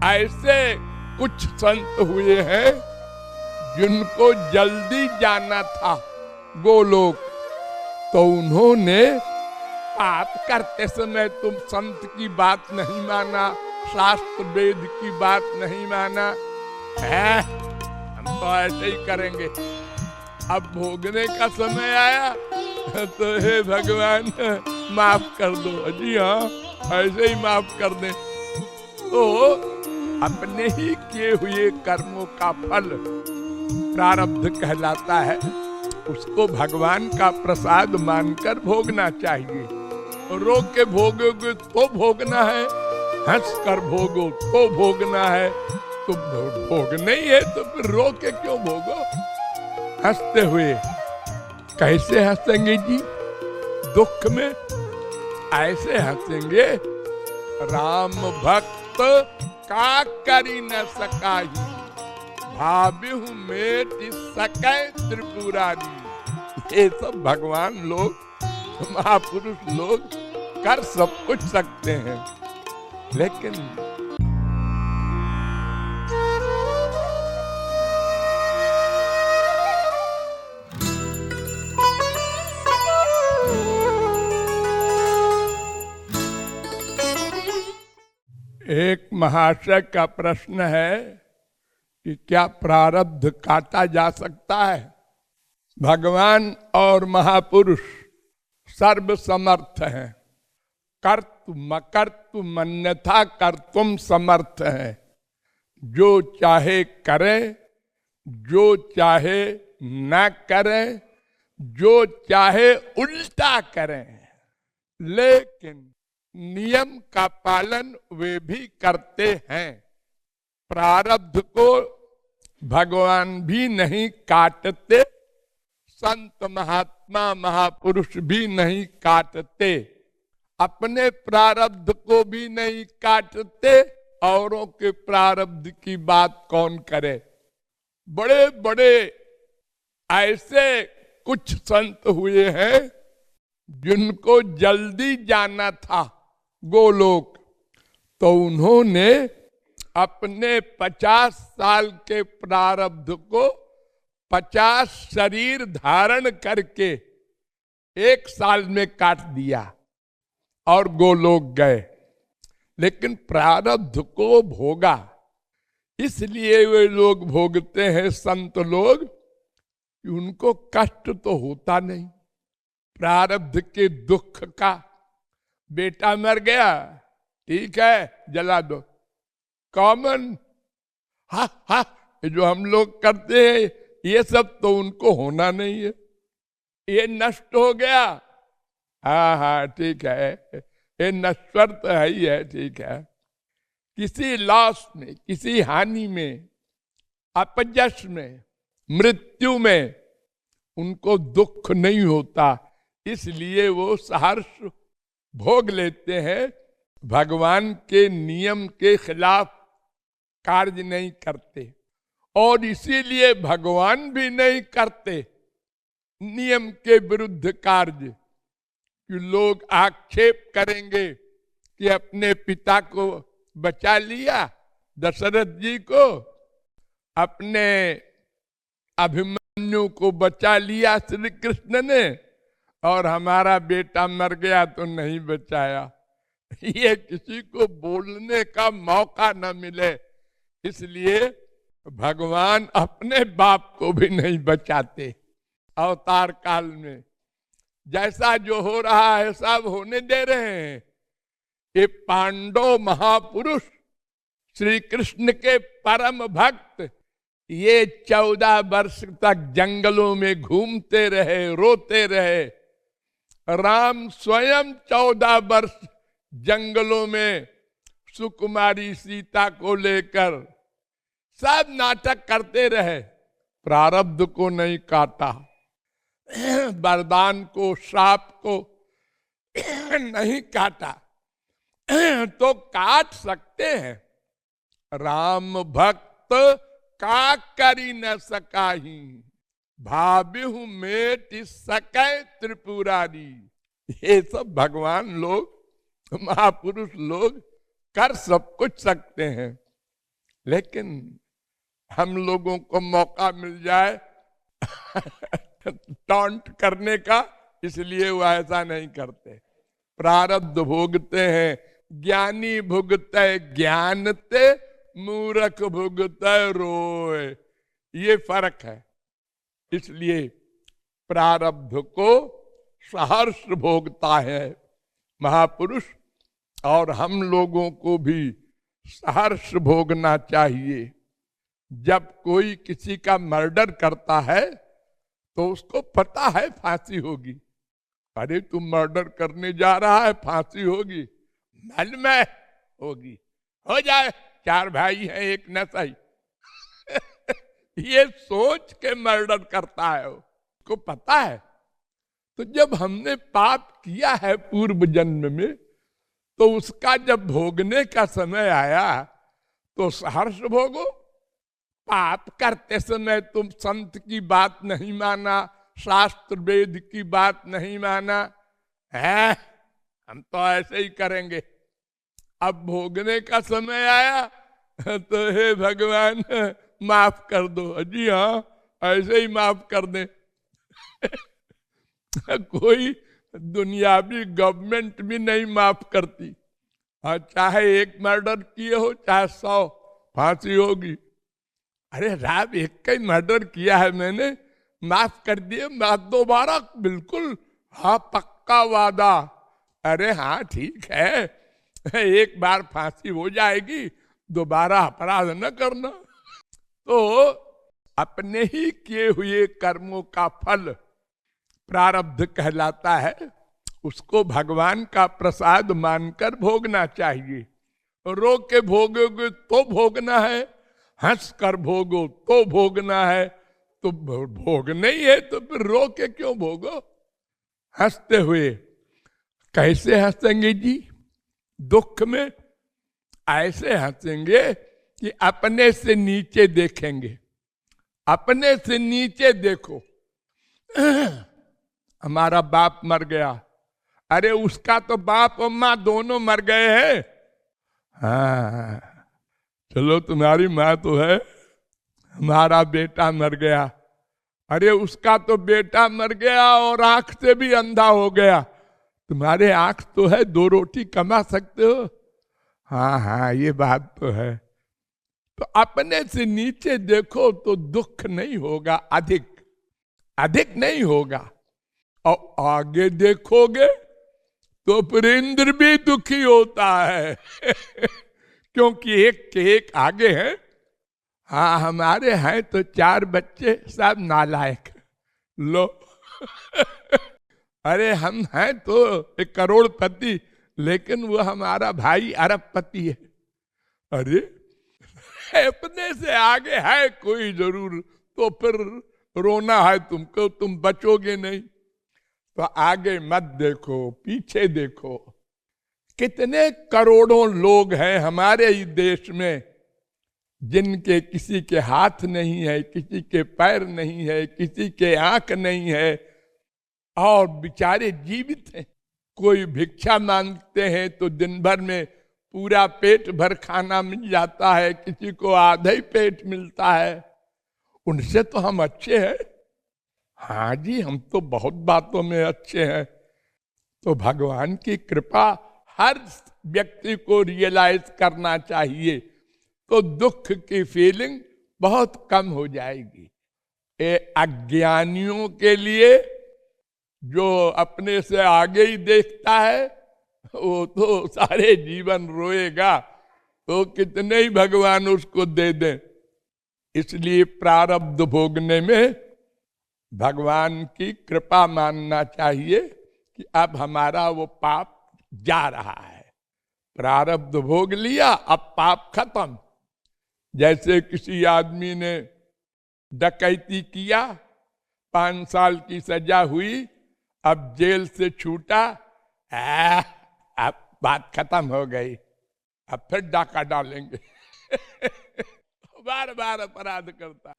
ऐसे कुछ संत हुए हैं जिनको जल्दी जाना था गोलोक, तो उन्होंने पाप करते समय तुम संत की बात नहीं माना, शास्त्र वेद की बात नहीं माना है, हम तो ऐसे ही करेंगे। अब भोगने का समय आया तो हे भगवान माफ कर दो। जी हाँ, ऐसे ही माफ कर दे। तो अपने ही किए हुए कर्मों का फल प्रारब्ध कहलाता है, उसको भगवान का प्रसाद मानकर भोगना चाहिए। रो के भोगोगे तो भोगना है, हंस कर भोगो तो भोगना है। तो भोगना ही है तो फिर रो के क्यों भोगो? हंसते हुए कैसे हंसेंगे जी? दुख में ऐसे हंसेंगे, राम भक्त का करी न सकाही, भाव्यहु मेटि सकै त्रिपुरारी। ये सब भगवान लोग, महापुरुष लोग कर सब कुछ सकते हैं, लेकिन एक महाशय का प्रश्न है कि क्या प्रारब्ध काटा जा सकता है? भगवान और महापुरुष सर्व समर्थ हैं, कर्तुम अकर्तुम अन्यथा कर्तुम समर्थ हैं। जो चाहे करें, जो चाहे न करें, जो चाहे उल्टा करें, लेकिन नियम का पालन वे भी करते हैं। प्रारब्ध को भगवान भी नहीं काटते, संत महात्मा महापुरुष भी नहीं काटते, अपने प्रारब्ध को भी नहीं काटते, औरों के प्रारब्ध की बात कौन करे। बड़े बड़े ऐसे कुछ संत हुए हैं जिनको जल्दी जाना था गोलोक, तो उन्होंने अपने 50 साल के प्रारब्ध को 50 शरीर धारण करके 1 साल में काट दिया और गोलोक गए। लेकिन प्रारब्ध को भोगा, इसलिए वे लोग भोगते हैं संत लोग, उनको कष्ट तो होता नहीं प्रारब्ध के दुख का। बेटा मर गया, ठीक है जला दो, कॉमन। हा हा, जो हम लोग करते हैं ये सब तो उनको होना नहीं है। ये नष्ट हो गया, हाँ हाँ ठीक है, ये नश्वर तो है ही है, ठीक है। किसी लॉस में, किसी हानि में, अपजश में, मृत्यु में उनको दुख नहीं होता, इसलिए वो सहर्ष भोग लेते हैं। भगवान के नियम के खिलाफ कार्य नहीं करते, और इसीलिए भगवान भी नहीं करते नियम के विरुद्ध कार्य। कि लोग आक्षेप करेंगे कि अपने पिता को बचा लिया, दशरथ जी को, अपने अभिमन्यु को बचा लिया श्री कृष्ण ने, और हमारा बेटा मर गया तो नहीं बचाया। ये किसी को बोलने का मौका न मिले, इसलिए भगवान अपने बाप को भी नहीं बचाते। अवतार काल में जैसा जो हो रहा है सब होने दे रहे हैं। ये पांडव महापुरुष श्री कृष्ण के परम भक्त, ये 14 वर्ष तक जंगलों में घूमते रहे, रोते रहे। राम स्वयं 14 वर्ष जंगलों में सुकुमारी सीता को लेकर सब नाटक करते रहे, प्रारब्ध को नहीं काटा, वरदान को, श्राप को नहीं काटा। तो काट सकते हैं। राम भक्त का करी न सकाही, भाव्यहु मेटि सकै त्रिपुरारी। ये सब भगवान लोग, महापुरुष लोग कर सब कुछ सकते हैं, लेकिन हम लोगों को मौका मिल जाए टॉन्ट करने का, इसलिए वो ऐसा नहीं करते। प्रारब्ध भोगते हैं, ज्ञानी भुगते ज्ञानते, मूर्ख भुगते रोए, ये फर्क है। इसलिए प्रारब्ध को सहर्ष भोगता है महापुरुष, और हम लोगों को भी सहर्ष भोगना चाहिए। जब कोई किसी का मर्डर करता है तो उसको पता है फांसी होगी। अरे तुम मर्डर करने जा रहा है, फांसी होगी, मालूम है होगी, हो जाए, 4 भाई हैं एक नसाई ये सोच के मर्डर करता है, उसको पता है। तो जब हमने पाप किया है पूर्व जन्म में, तो उसका जब भोगने का समय आया तो सहर्ष भोगो। पाप करते समय तुम संत की बात नहीं माना, शास्त्र वेद की बात नहीं माना है, हम तो ऐसे ही करेंगे। अब भोगने का समय आया तो हे भगवान माफ कर दो। जी हाँ, ऐसे ही माफ कर दे कोई दुनियावी गवर्नमेंट भी नहीं माफ करती। हाँ, चाहे एक मर्डर किए हो चाहे 100, फांसी होगी। अरे राम, एक का ही मर्डर किया है मैंने, माफ कर दिए, दोबारा बिल्कुल, हाँ पक्का वादा। अरे हाँ ठीक है, एक बार फांसी हो जाएगी, दोबारा अपराध न करना। तो अपने ही किए हुए कर्मों का फल प्रारब्ध कहलाता है, उसको भगवान का प्रसाद मानकर भोगना चाहिए। रो के भोगोगे तो भोगना है, हंस कर भोगो तो भोगना है। तो भोगना ही है तो फिर रो के क्यों भोगो, हंसते हुए। कैसे हंसेंगे जी दुख में? ऐसे हंसेंगे कि अपने से नीचे देखेंगे। अपने से नीचे देखो, हमारा बाप मर गया, अरे उसका तो बाप और माँ दोनों मर गए हैं। हाँ चलो तुम्हारी माँ तो है, हमारा बेटा मर गया, अरे उसका तो बेटा मर गया और आंख से भी अंधा हो गया, तुम्हारे आंख तो है, 2 रोटी कमा सकते हो। हाँ हाँ ये बात तो है। तो अपने से नीचे देखो तो दुख नहीं होगा, अधिक नहीं होगा। और आगे देखोगे तो फिर इंद्र भी दुखी होता है क्योंकि एक के एक आगे है। हाँ हमारे हैं तो 4 बच्चे सब नालायक, लो अरे हम हैं तो 1 करोड़पति, लेकिन वो हमारा भाई अरबपति है। अरे अपने से आगे है कोई जरूर, तो फिर रोना है तुमको, तुम बचोगे नहीं। तो आगे मत देखो, पीछे देखो। कितने करोड़ों लोग हैं हमारे ही देश में जिनके किसी के हाथ नहीं है, किसी के पैर नहीं है, किसी के आंख नहीं है, और बेचारे जीवित हैं। कोई भिक्षा मांगते हैं तो दिन भर में पूरा पेट भर खाना मिल जाता है, किसी को आधा ही पेट मिलता है। उनसे तो हम अच्छे हैं। हाँ जी, हम तो बहुत बातों में अच्छे हैं। तो भगवान की कृपा हर व्यक्ति को रियलाइज करना चाहिए, तो दुख की फीलिंग बहुत कम हो जाएगी। ये अज्ञानियों के लिए, जो अपने से आगे ही देखता है, वो तो सारे जीवन रोएगा, तो कितने ही भगवान उसको दे दें। इसलिए प्रारब्ध भोगने में भगवान की कृपा मानना चाहिए कि अब हमारा वो पाप जा रहा है, प्रारब्ध भोग लिया, अब पाप खत्म। जैसे किसी आदमी ने डकैती किया, 5 साल की सजा हुई, अब जेल से छूटा, अब बात खत्म हो गई, अब फिर डाका डालेंगे बार बार अपराध करता।